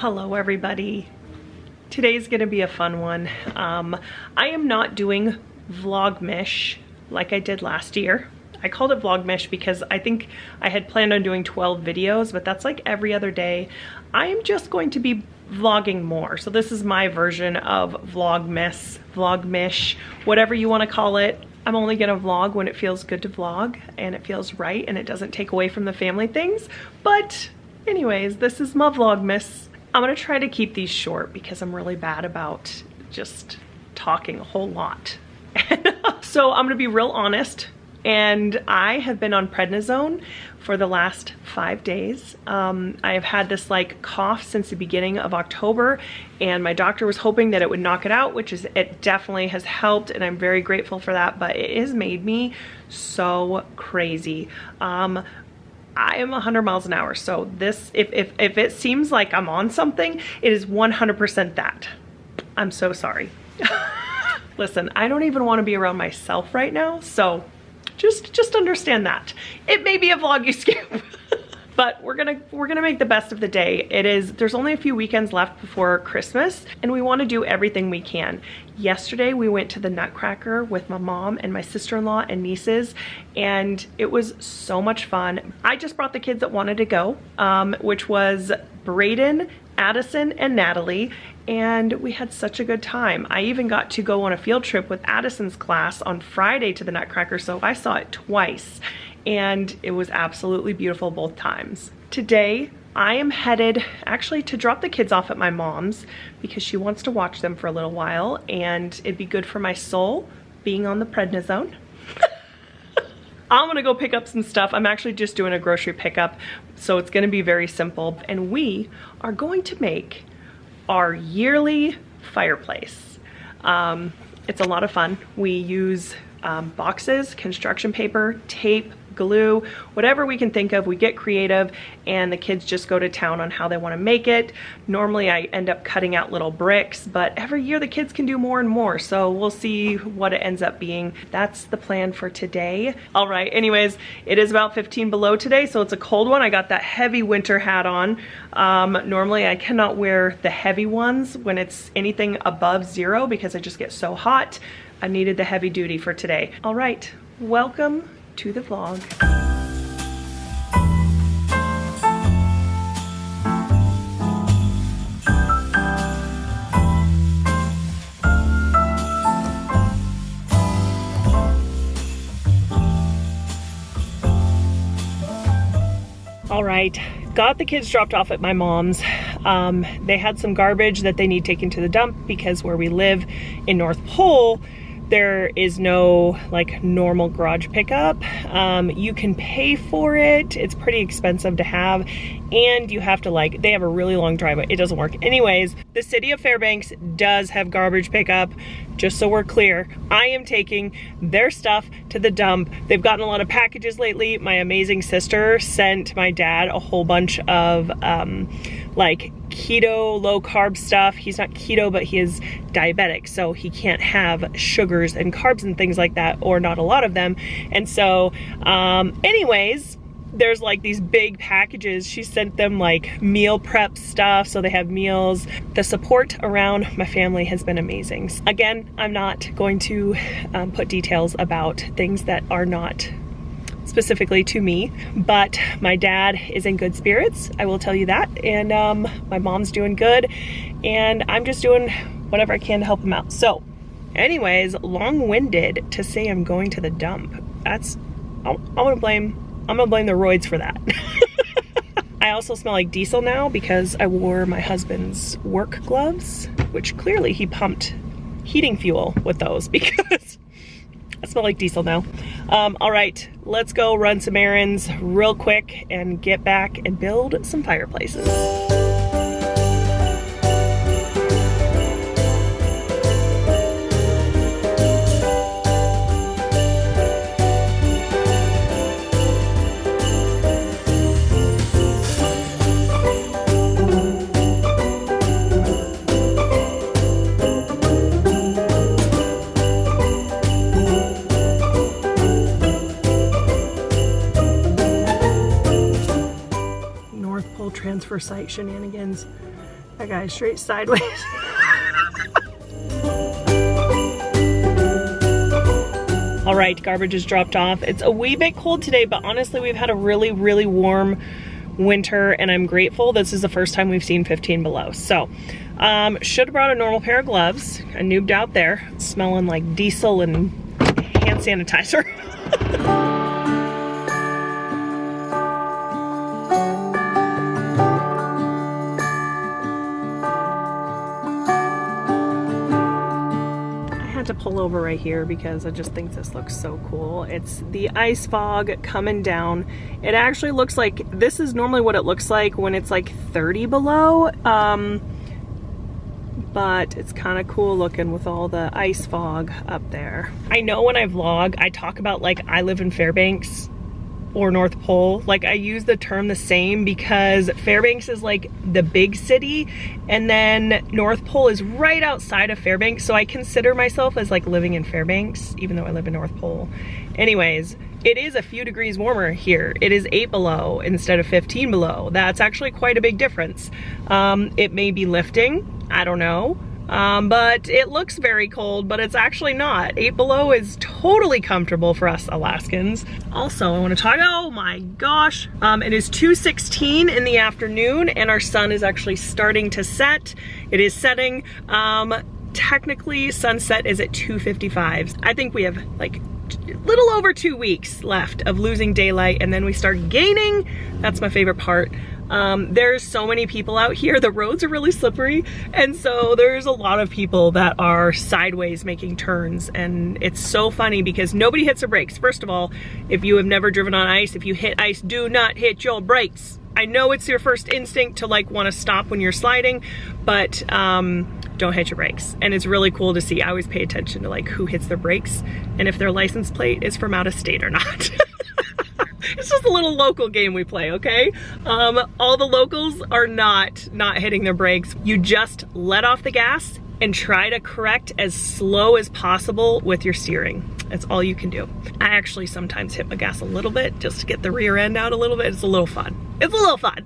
Hello everybody. Today's gonna be a fun one. I am not doing Vlogmish like I did last year. I called it Vlogmish because I think I had planned on doing 12 videos, but that's like every other day. I am just going to be vlogging more. So this is my version of Vlogmas, Vlogmish, whatever you want to call it. I'm only gonna vlog when it feels good to vlog and it feels right and it doesn't take away from the family things. But anyways, this is my Vlogmas. I'm gonna try to keep these short because I'm really bad about just talking a whole lot. So I'm gonna be real honest, and I have been on prednisone for the last 5 days. I have had this like cough since the beginning of October, and my doctor was hoping that it would knock it out, which is, it definitely has helped, and I'm very grateful for that, but it has made me so crazy. I am 100 miles an hour, so this, if it seems like I'm on something, it is 100% that. I'm so sorry. Listen, I don't even want to be around myself right now, so just understand that. It may be a vlog you skip. But we're gonna make the best of the day. There's only a few weekends left before Christmas, and we want to do everything we can. Yesterday we went to the Nutcracker with my mom and my sister-in-law and nieces, and it was so much fun. I just brought the kids that wanted to go, which was Braden, Addison, and Natalie, and we had such a good time. I even got to go on a field trip with Addison's class on Friday to the Nutcracker, so I saw it twice. And it was absolutely beautiful both times. Today, I am headed actually to drop the kids off at my mom's because she wants to watch them for a little while, and it'd be good for my soul being on the prednisone. I'm gonna go pick up some stuff. I'm actually just doing a grocery pickup, so it's gonna be very simple. And we are going to make our yearly fireplace. It's a lot of fun. We use boxes, construction paper, tape, glue, whatever we can think of. We get creative, and the kids just go to town on how they want to make it. Normally I end up cutting out little bricks, but every year the kids can do more and more, so we'll see what it ends up being. That's the plan for today. All right, anyways, it is about 15 below today, so it's a cold one. I got that heavy winter hat on. Normally I cannot wear the heavy ones when it's anything above 0 because I just get so hot. I needed the heavy duty for today. All right, welcome to the vlog. All right, got the kids dropped off at my mom's. They had some garbage that they need taken to the dump because where we live in North Pole, there is no like normal garage pickup. You can pay for it. It's pretty expensive to have, and you have to like, they have a really long driveway. It doesn't work. Anyways, the city of Fairbanks does have garbage pickup. Just so we're clear, I am taking their stuff to the dump. They've gotten a lot of packages lately. My amazing sister sent my dad a whole bunch of like keto, low carb stuff. He's not keto, but he is diabetic, so he can't have sugars and carbs and things like that, or not a lot of them. And so anyways, there's like these big packages. She sent them like meal prep stuff, so they have meals. The support around my family has been amazing. Again, I'm not going to put details about things that are not specifically to me, but my dad is in good spirits, I will tell you that, and my mom's doing good, and I'm just doing whatever I can to help him out. So anyways, long-winded to say I'm going to the dump. That's, I'm gonna blame the roids for that. I also smell like diesel now because I wore my husband's work gloves, which clearly he pumped heating fuel with those because I smell like diesel now. All right, let's go run some errands real quick and get back and build some fireplaces. transfer site shenanigans. That guy's straight sideways. All right, garbage is dropped off. It's a wee bit cold today, but honestly, we've had a really, really warm winter, and I'm grateful. This is the first time we've seen 15 below. So, should have brought a normal pair of gloves. I noobed out there, smelling like diesel and hand sanitizer. To pull over right here because I just think this looks so cool. It's the ice fog coming down. It actually looks like, this is normally what it looks like when it's like 30 below, but it's kind of cool looking with all the ice fog up there. I know when I vlog, I talk about like I live in Fairbanks or North Pole. Like I use the term the same because Fairbanks is like the big city and then North Pole is right outside of Fairbanks. So I consider myself as like living in Fairbanks, even though I live in North Pole. Anyways, it is a few degrees warmer here. It is 8 below instead of 15 below. That's actually quite a big difference. It may be lifting, I don't know. But it looks very cold, but it's actually not. 8 below is totally comfortable for us Alaskans. Also, I want to talk, oh my gosh, it is 2:16 in the afternoon and our sun is actually starting to set. It is setting. Technically sunset is at 2:55. I think we have like little over 2 weeks left of losing daylight and then we start gaining. That's my favorite part. There's so many people out here. The roads are really slippery. And so there's a lot of people that are sideways making turns. And it's so funny because nobody hits their brakes. First of all, if you have never driven on ice, if you hit ice, do not hit your brakes. I know it's your first instinct to like want to stop when you're sliding, but don't hit your brakes. And it's really cool to see. I always pay attention to like who hits their brakes and if their license plate is from out of state or not. It's just a little local game we play, okay? All the locals are not hitting their brakes. You just let off the gas and try to correct as slow as possible with your steering. That's all you can do. I actually sometimes hit my gas a little bit just to get the rear end out a little bit. It's a little fun. It's a little fun.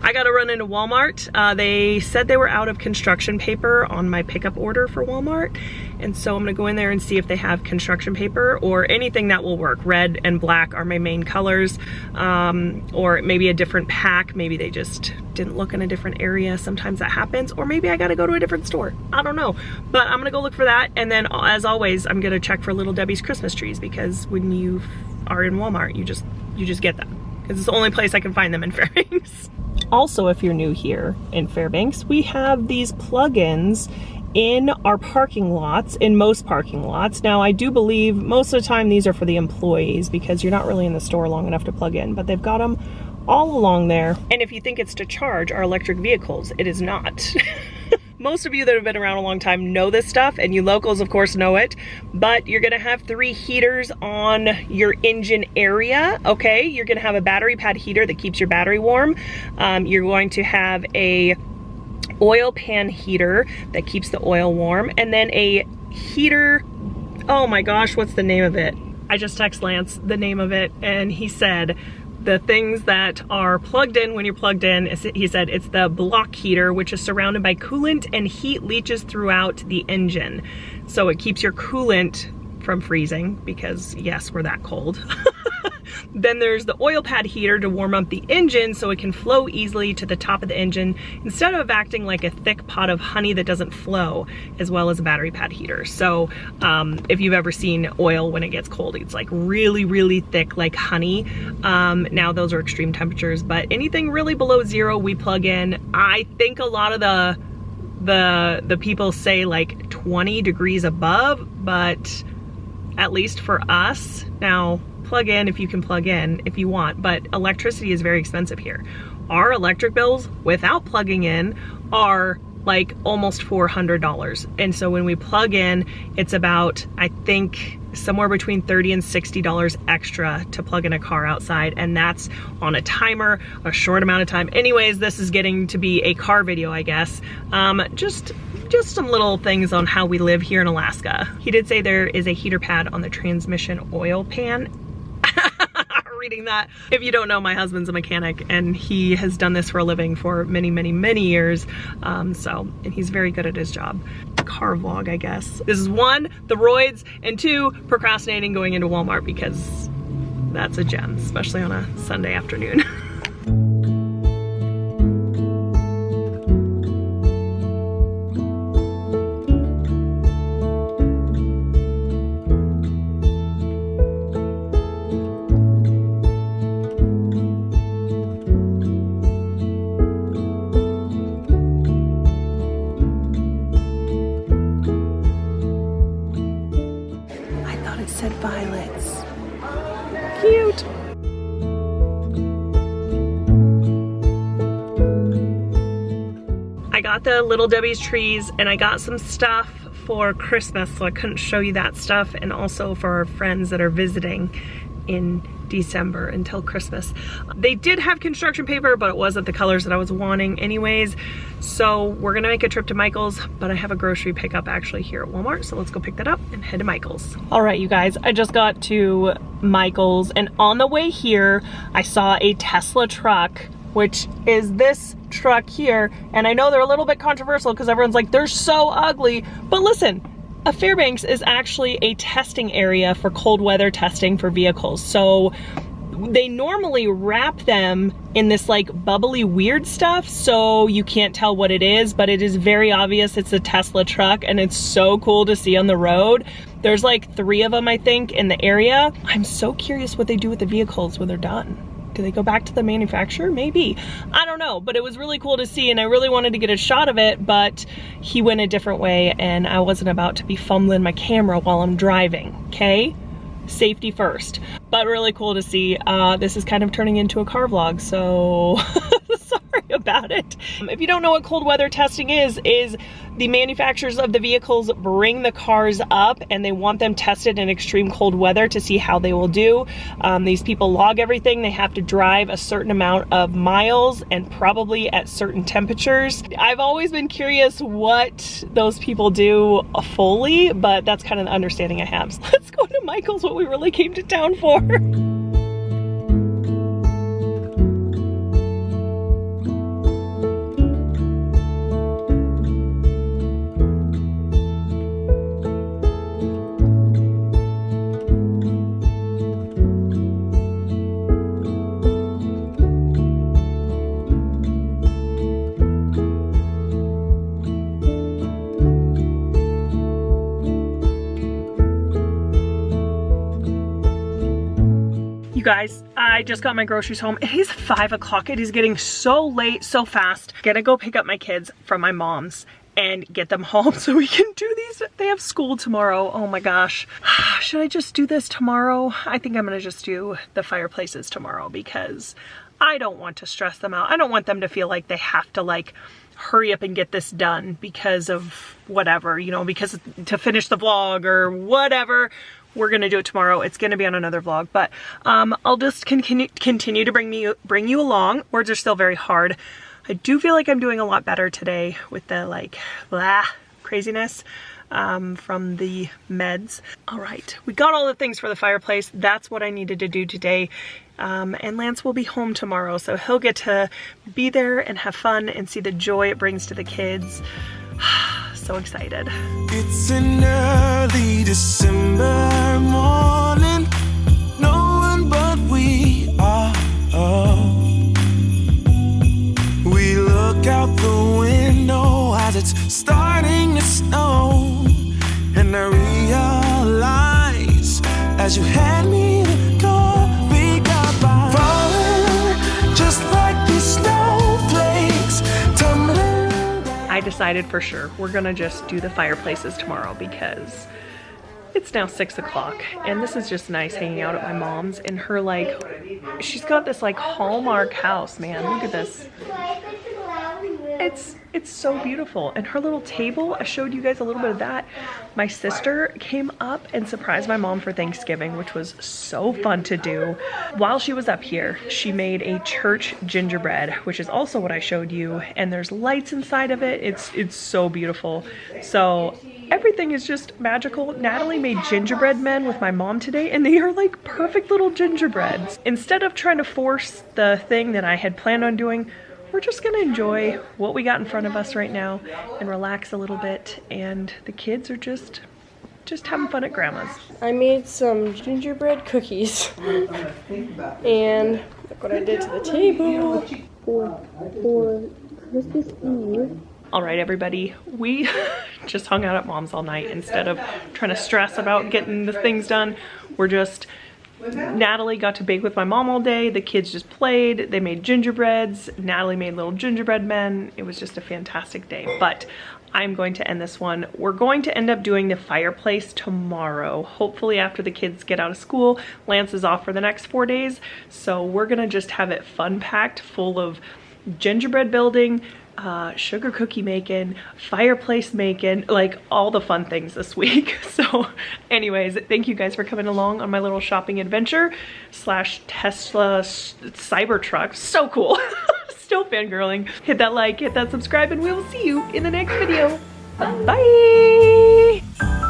I got to run into Walmart. They said they were out of construction paper on my pickup order for Walmart. And so I'm gonna go in there and see if they have construction paper or anything that will work. Red and black are my main colors, or maybe a different pack. Maybe they just didn't look in a different area. Sometimes that happens, or maybe I gotta go to a different store. I don't know, but I'm gonna go look for that. And then as always, I'm gonna check for Little Debbie's Christmas trees because when you are in Walmart, you just get them because it's the only place I can find them in Fairbanks. Also, if you're new here in Fairbanks, we have these plugins in our parking lots, in most parking lots. Now, I do believe most of the time these are for the employees because you're not really in the store long enough to plug in, but they've got them all along there. And if you think it's to charge our electric vehicles, it is not. Most of you that have been around a long time know this stuff, and you locals of course know it, but you're gonna have 3 heaters on your engine area, okay? You're gonna have a battery pad heater that keeps your battery warm. You're going to have a oil pan heater that keeps the oil warm, and then a heater, oh my gosh, what's the name of it? I just text Lance the name of it, and he said the things that are plugged in when you're plugged in, he said it's the block heater, which is surrounded by coolant and heat leaches throughout the engine. So it keeps your coolant from freezing because yes, we're that cold. Then there's the oil pad heater to warm up the engine so it can flow easily to the top of the engine instead of acting like a thick pot of honey that doesn't flow, as well as a battery pad heater. So if you've ever seen oil when it gets cold, it's like really, really thick like honey. Now those are extreme temperatures, but anything really below 0 we plug in. I think a lot of the people say like 20 degrees above, but at least for us, now plug in if you can plug in if you want, but electricity is very expensive here. Our electric bills without plugging in are like almost $400. And so when we plug in, it's about, I think, somewhere between $30 and $60 extra to plug in a car outside. And that's on a timer, a short amount of time. Anyways, this is getting to be a car video, I guess. Just some little things on how we live here in Alaska. He did say there is a heater pad on the transmission oil pan. reading that. If you don't know, my husband's a mechanic and he has done this for a living for many, many, many years. And he's very good at his job. Car vlog, I guess. This is 1, the roids, and 2, procrastinating going into Walmart because that's a gem, especially on a Sunday afternoon. Said violets. Cute. I got the Little Debbie's trees and I got some stuff for Christmas, so I couldn't show you that stuff, and also for our friends that are visiting in December until Christmas. They did have construction paper, but it wasn't the colors that I was wanting anyways. So we're gonna make a trip to Michael's, but I have a grocery pickup actually here at Walmart. So let's go pick that up and head to Michael's. All right, you guys, I just got to Michael's and on the way here, I saw a Tesla truck, which is this truck here. And I know they're a little bit controversial because everyone's like, they're so ugly, but listen, a Fairbanks is actually a testing area for cold weather testing for vehicles. So they normally wrap them in this like bubbly weird stuff so you can't tell what it is, but it is very obvious it's a Tesla truck and it's so cool to see on the road. There's like 3 of them, I think, in the area. I'm so curious what they do with the vehicles when they're done. Do they go back to the manufacturer? Maybe. I don't know, but it was really cool to see and I really wanted to get a shot of it, but he went a different way and I wasn't about to be fumbling my camera while I'm driving, okay? Safety first. But really cool to see. This is kind of turning into a car vlog, so sorry about it. If you don't know what cold weather testing is the manufacturers of the vehicles bring the cars up and they want them tested in extreme cold weather to see how they will do. These people log everything. They have to drive a certain amount of miles and probably at certain temperatures. I've always been curious what those people do fully, but that's kind of the understanding I have. So let's go to Michael's, what we really came to town for. You guys, I just got my groceries home. It is 5 o'clock. It is getting so late, so fast. Gonna go pick up my kids from my mom's and get them home so we can do these. They have school tomorrow. Oh my gosh. Should I just do this tomorrow? I think I'm gonna just do the fireplaces tomorrow because I don't want to stress them out. I don't want them to feel like they have to like hurry up and get this done because of whatever, you know, because to finish the vlog or whatever. We're gonna do it tomorrow. It's gonna be on another vlog, but I'll just continue to bring you along. Words are still very hard. I do feel like I'm doing a lot better today with the like craziness from the meds. All right, we got all the things for the fireplace. That's what I needed to do today. And Lance will be home tomorrow, so he'll get to be there and have fun and see the joy it brings to the kids. So excited. It's an early December morning. No one but we are. We look out the window as it's starting to snow, and I realize as you hand me the door, we got by. Falling just like these snowflakes, tumbling. I decided for sure we're gonna just do the fireplaces tomorrow because it's now 6 o'clock and this is just nice hanging out at my mom's and her like, she's got this like Hallmark house, man. Look at this. It's so beautiful. And her little table, I showed you guys a little bit of that. My sister came up and surprised my mom for Thanksgiving, which was so fun to do. While she was up here, she made a church gingerbread, which is also what I showed you. And there's lights inside of it. It's so beautiful. So everything is just magical. Natalie made gingerbread men with my mom today, and they are like perfect little gingerbreads. Instead of trying to force the thing that I had planned on doing, we're just gonna enjoy what we got in front of us right now and relax a little bit, and the kids are just having fun at Grandma's. I made some gingerbread cookies, and look what I did to the table for Christmas Eve. All right, everybody, we just hung out at Mom's all night. Instead of trying to stress about getting the things done, Natalie got to bake with my mom all day. The kids just played. They made gingerbreads. Natalie made little gingerbread men. It was just a fantastic day. But I'm going to end this one. We're going to end up doing the fireplace tomorrow. Hopefully after the kids get out of school. Lance is off for the next 4 days. So we're gonna just have it fun-packed full of gingerbread building, sugar cookie making, fireplace making, like all the fun things this week. So anyways, thank you guys for coming along on my little shopping adventure slash Tesla Cybertruck. So cool. Still fangirling. Hit that like, hit that subscribe, and we will see you in the next video. Bye.